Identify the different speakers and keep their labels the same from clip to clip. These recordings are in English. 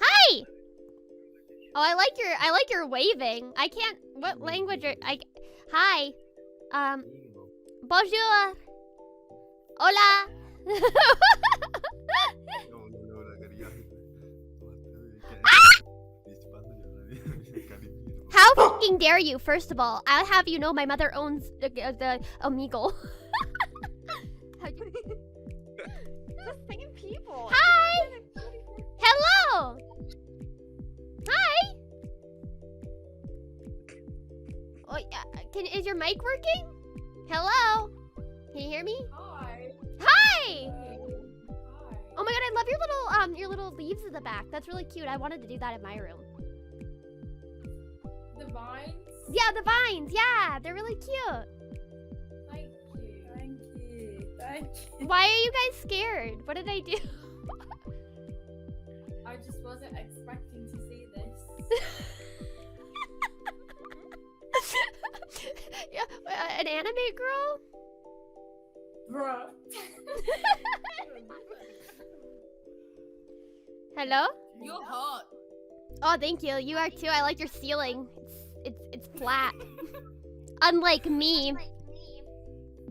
Speaker 1: Hi! Oh, I like your waving. I can't. What language are I? Hi. Bonjour. Hola. How fucking dare you? First of all, I'll have you know my mother owns the Omegle.
Speaker 2: The same people.
Speaker 1: Hi. Hello. Hi. Oh, is your mic working? Hello. Can you hear me?
Speaker 2: Hi.
Speaker 1: Hi.
Speaker 2: Hi.
Speaker 1: Oh my god, I love your little leaves in the back. That's really cute. I wanted to do that in my room.
Speaker 2: The vines?
Speaker 1: Yeah, the vines. Yeah, they're really cute.
Speaker 2: Thank you. Thank you. Thank you.
Speaker 1: Why are you guys scared? What did I do?
Speaker 2: I just wasn't expecting to see this.
Speaker 1: Yeah, an anime girl?
Speaker 2: Bruh.
Speaker 1: Hello?
Speaker 2: You're hot.
Speaker 1: Oh, thank you. You are too. I like your ceiling. It's flat. Unlike me.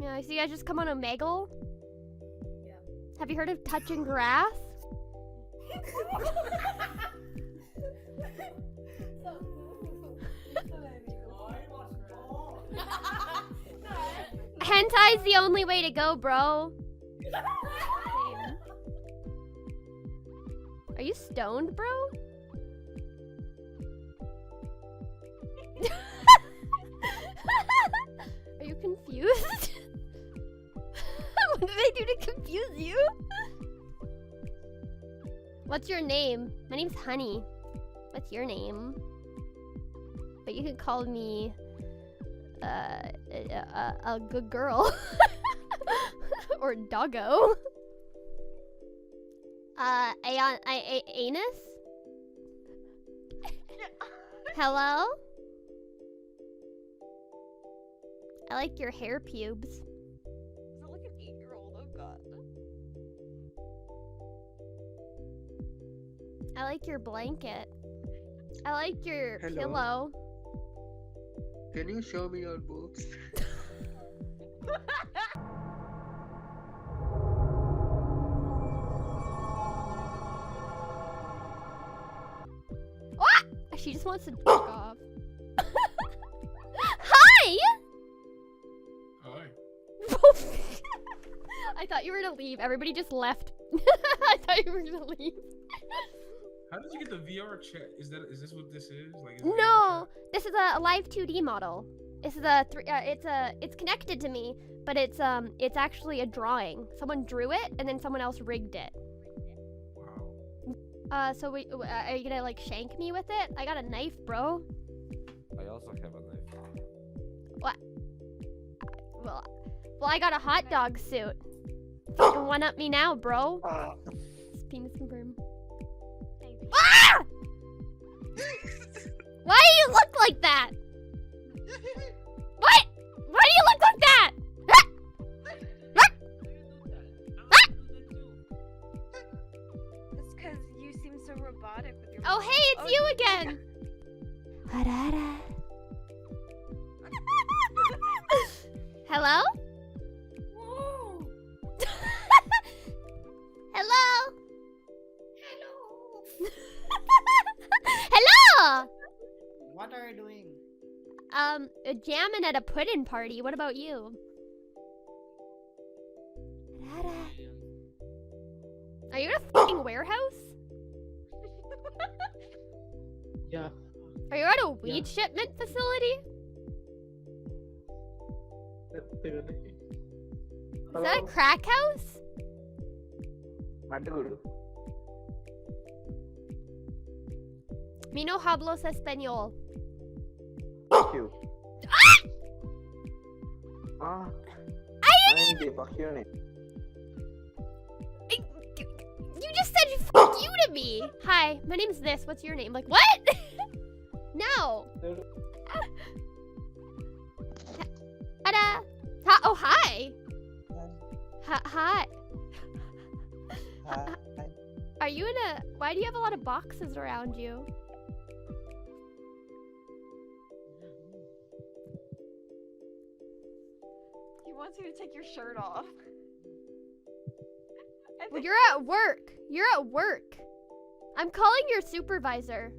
Speaker 1: Yeah, so you guys just come on Omegle?
Speaker 2: Yeah.
Speaker 1: Have you heard of touching grass? Hentai's the only way to go, bro. Are you stoned, bro? Are you confused? What did I do to confuse you? What's your name? My name's Honey. What's your name? But you could call me a good girl. Or doggo. Anus? Hello? I like your hair pubes.
Speaker 2: Is it like an 8-year-old? Oh god.
Speaker 1: I like your blanket. I like your
Speaker 3: Hello.
Speaker 1: pillow.
Speaker 3: Can you show me your boobs?
Speaker 1: What? She just wants to jerk off. Hi!
Speaker 4: Hi.
Speaker 1: I thought you were gonna leave. Everybody just left. I thought you were gonna leave.
Speaker 4: How did you get the VR chat? Is this what this is? Like, is it VR
Speaker 1: No,
Speaker 4: chat?
Speaker 1: this is a live 2D model. This is it's connected to me, but it's actually a drawing. Someone drew it and then someone else rigged it.
Speaker 4: Wow.
Speaker 1: So are you gonna like shank me with it? I got a knife, bro.
Speaker 5: I also have a knife.
Speaker 1: What? Well, I got a hot dog suit. Fucking one up me now, bro. Penis confirmed. Ah! Why do you look like that? What? Why do you look like that?
Speaker 2: It's because you seem so robotic with your
Speaker 1: Oh,
Speaker 2: mouth.
Speaker 1: hey, it's you again. Hello?
Speaker 2: Whoa.
Speaker 1: Hello? Hello?
Speaker 6: What are you doing?
Speaker 1: Jamming at a pudding party. What about you? Are you in a fucking warehouse?
Speaker 6: Yeah.
Speaker 1: Are you at a weed shipment facility? Is that a crack house? Mi no hablo español.
Speaker 3: Fuck you.
Speaker 1: I didn't even.
Speaker 3: Fuck your name.
Speaker 1: You just said fuck you to me. Hi, my name's this. What's your name? Like what? No. Ta-da. Oh hi. Hi. Are you in a? Why do you have a lot of boxes around you?
Speaker 7: He wants you to take your shirt off.
Speaker 1: Well, you're at work. You're at work. I'm calling your supervisor.